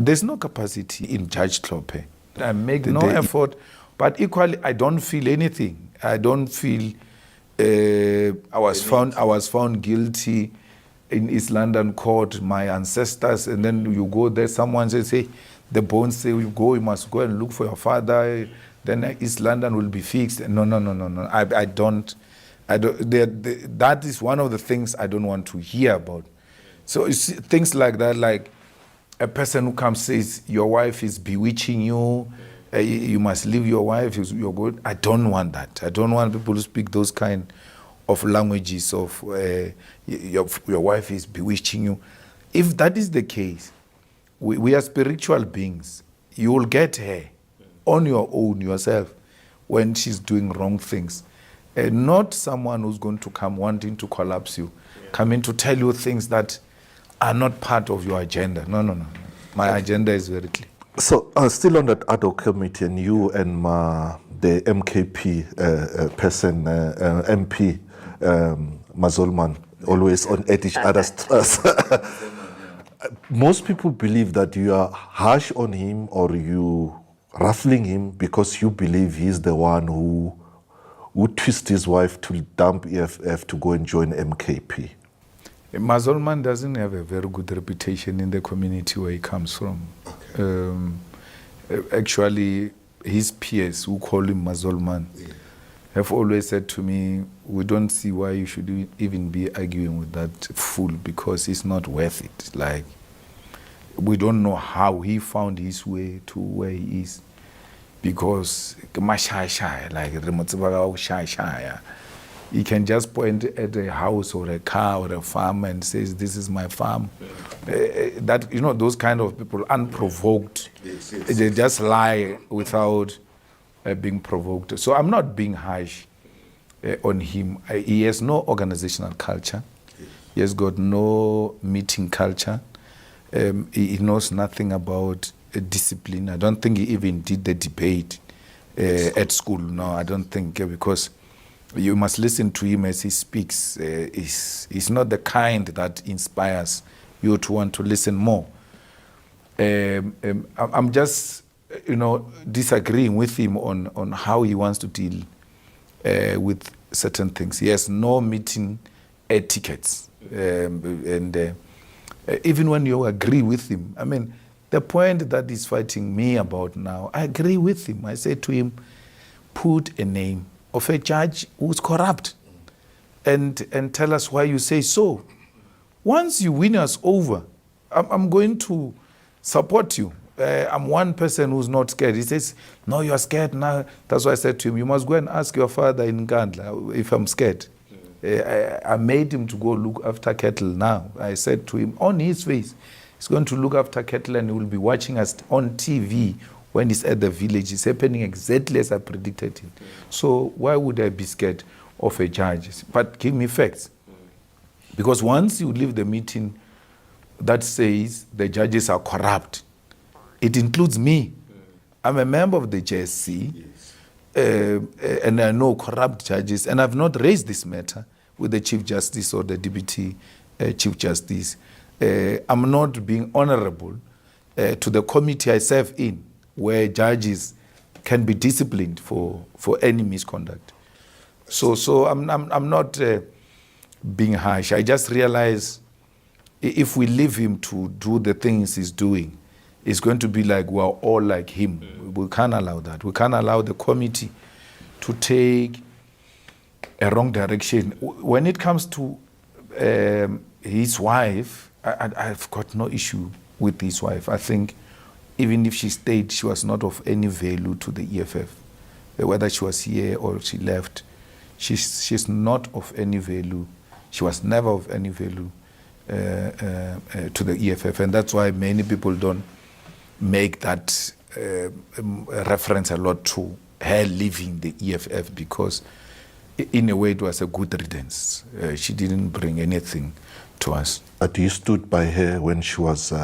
There's no capacity in Judge Hlophe. I make no effort, but equally, I don't feel anything. I don't feel I was found guilty in East London court, my ancestors, and then you go there, someone says, hey, the bones say, you must go and look for your father, then East London will be fixed. No. I don't. That is one of the things I don't want to hear about. So you see, things like that, like a person who comes says, your wife is bewitching you, you must leave your wife, you're good. I don't want that. I don't want people to speak those kind of languages of your wife is bewitching you. If that is the case, we are spiritual beings. You will get her on your own, yourself, when she's doing wrong things. Not someone who's going to come wanting to collapse you, coming to tell you things that are not part of your agenda. No. My agenda is very clear. So, still on that ad hoc committee, and you and the MKP person, MP, Mazolman, always at each other's trust. Most people believe that you are harsh on him or you ruffling him because you believe he's the one who twist his wife to dump EFF to go and join MKP. Mazolman doesn't have a very good reputation in the community where he comes from. Okay. Actually, his peers who call him Mazolman have always said to me, we don't see why you should even be arguing with that fool because he's not worth it. Like, we don't know how he found his way to where he is. Because he can just point at a house or a car or a farm and says, this is my farm. That, those kind of people, unprovoked, they just lie without being provoked. So I'm not being harsh on him. He has no organizational culture. He has got no meeting culture. He knows nothing about discipline. I don't think he even did the debate at school. No, I don't think, because you must listen to him as he speaks. He's not the kind that inspires you to want to listen more. I'm just, disagreeing with him on how he wants to deal with certain things. He has no meeting etiquettes. And even when you agree with him, I mean, the point that he's fighting me about now, I agree with him. I say to him, put a name of a judge who's corrupt and tell us why you say so. Once you win us over, I'm going to support you. I'm one person who's not scared. He says, no, you're scared now. That's why I said to him, you must go and ask your father in Ngandla if I'm scared. I made him to go look after cattle now. I said to him, on his face, he's going to look after cattle and he will be watching us on TV when he's at the village. It's happening exactly as I predicted it. So why would I be scared of a judge? But give me facts. Because once you leave the meeting that says the judges are corrupt, it includes me. I'm a member of the JSC, and I know corrupt judges, and I've not raised this matter with the Chief Justice or the Deputy Chief Justice. I'm not being honorable to the committee I serve in, where judges can be disciplined for any misconduct. So I'm not being harsh. I just realize if we leave him to do the things he's doing, it's going to be like we're all like him. We can't allow that. We can't allow the committee to take a wrong direction. When it comes to his wife, I've got no issue with his wife. I think even if she stayed, she was not of any value to the EFF. Whether she was here or she left, she's not of any value. She was never of any value to the EFF. And that's why many people don't make that reference a lot to her leaving the EFF, because in a way it was a good riddance. She didn't bring anything to us. But you stood by her when she was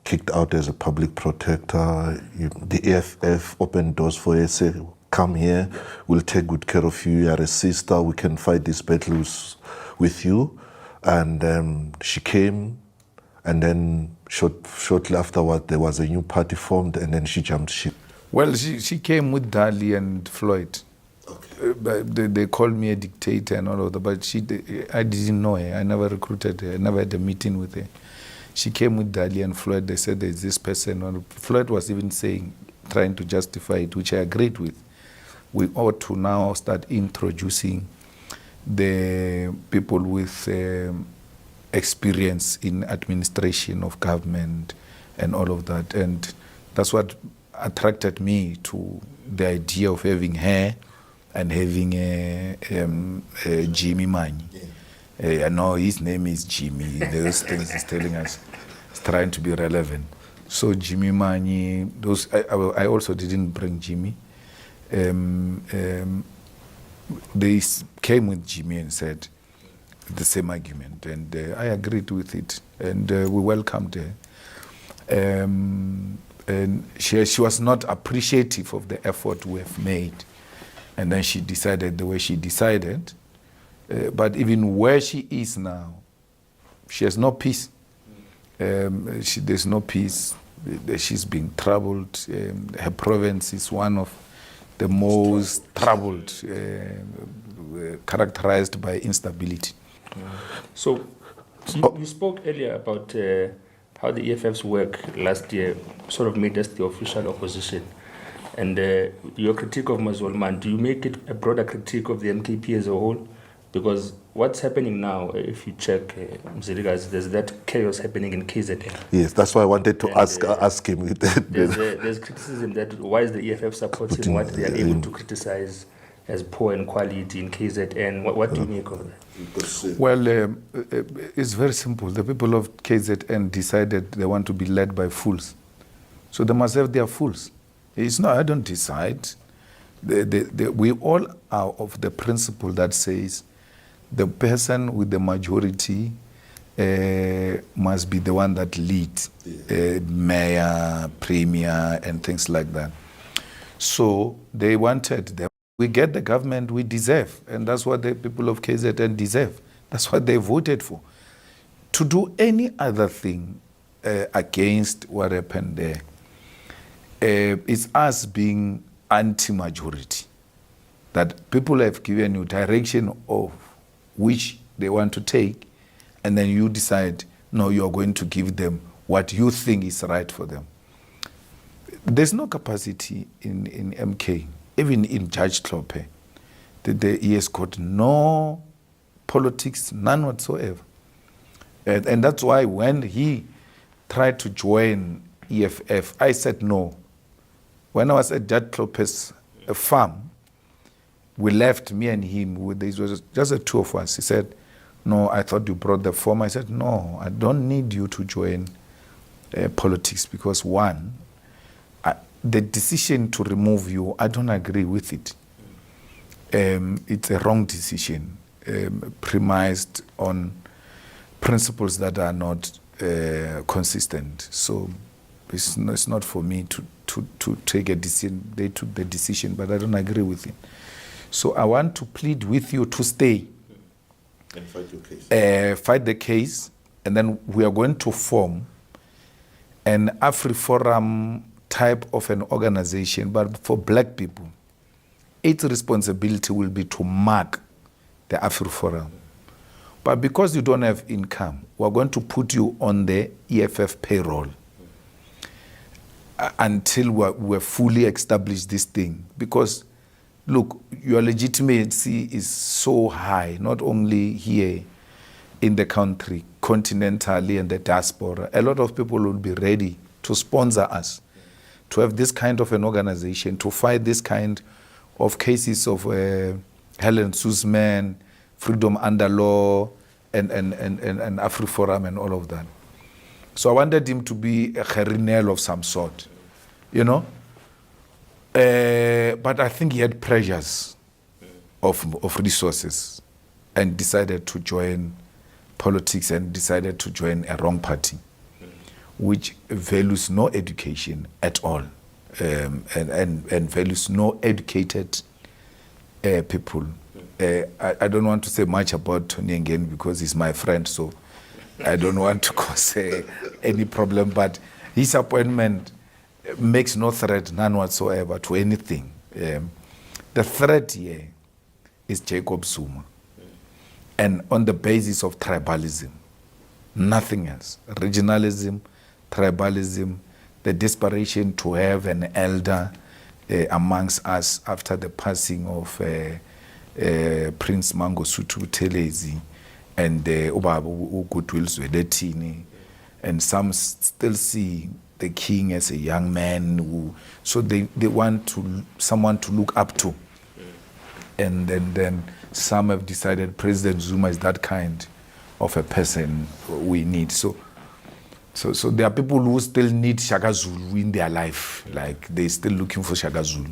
kicked out as a public protector. The EFF opened doors for her, said, come here, we'll take good care of you, you are a sister, we can fight these battles with you. And she came and then shortly afterward there was a new party formed, and then she jumped ship. Well, she came with Dali and Floyd. Okay. But they called me a dictator and all of that, but I didn't know her. I never recruited her. I never had a meeting with her. She came with Dali and Floyd. They said there's this person. Floyd was even trying to justify it, which I agreed with. We ought to now start introducing the people with experience in administration of government and all of that. And that's what attracted me to the idea of having her and having Jimmy Mani. I know his name is Jimmy. Those things he's telling us. He's trying to be relevant. So Jimmy Mani, I also didn't bring Jimmy. They came with Jimmy and said the same argument, and I agreed with it, and we welcomed her. And she was not appreciative of the effort we have made, and then she decided the way she decided. But even where she is now, she has no peace. There's no peace. She's being troubled. Her province is one of the most troubled, characterized by instability. So you spoke earlier about how the EFF's work last year sort of made us the official opposition. And your critique of Mazolman, do you make it a broader critique of the MKP as a whole? Because what's happening now, if you check, Mziligas, there's that chaos happening in KZN. Yes, that's why I wanted to ask him. There's criticism that why is the EFF supporting what they are able to criticize as poor in quality in KZN. What do you make of that? Well, it's very simple. The people of KZN decided they want to be led by fools. So they must have their fools. It's not, I don't decide. We all are of the principle that says the person with the majority must be the one that leads, mayor, premier, and things like that. So they wanted them. We get the government we deserve, and that's what the people of KZN deserve. That's what they voted for. To do any other thing against what happened there, it's us being anti-majority. That people have given you direction of which they want to take, and then you decide, no, you're going to give them what you think is right for them. There's no capacity in MK, even in Judge Hlophe. He has got no politics, none whatsoever. And that's why when he tried to join EFF, I said no. When I was at Judge Hlophe's farm, we left, me and him, it was just the two of us. He said, no, I thought you brought the form. I said, no, I don't need you to join politics because one, the decision to remove you, I don't agree with it. It's a wrong decision, premised on principles that are not consistent. So it's not for me to take a decision. They took the decision, but I don't agree with it. So I want to plead with you to stay. And fight your case. Fight the case, and then we are going to form an AfriForum type of an organization, but for black people. Its responsibility will be to mark the AfriForum. But because you don't have income, we're going to put you on the EFF payroll until we're fully established this thing. Because, look, your legitimacy is so high, not only here in the country, continentally and the diaspora. A lot of people will be ready to sponsor us, to have this kind of an organization, to fight this kind of cases of Helen Suzman, freedom under law, and AfriForum and all of that. So I wanted him to be a Gerinel of some sort, you know? But I think he had pressures of resources and decided to join politics and decided to join a wrong party, which values no education at all, and values no educated people. I don't want to say much about Tony again because he's my friend, so I don't want to cause any problem, but his appointment makes no threat, none whatsoever, to anything. The threat here is Jacob Zuma. And on the basis of tribalism, nothing else. Regionalism, tribalism, the desperation to have an elder amongst us after the passing of Prince Mangosuthu Buthelezi and Ubaba Goodwill Zwelithini, and some still see the king as a young man so they want someone to look up to. And then some have decided President Zuma is that kind of a person we need. So there are people who still need Shaka Zulu in their life, like they're still looking for Shaka Zulu.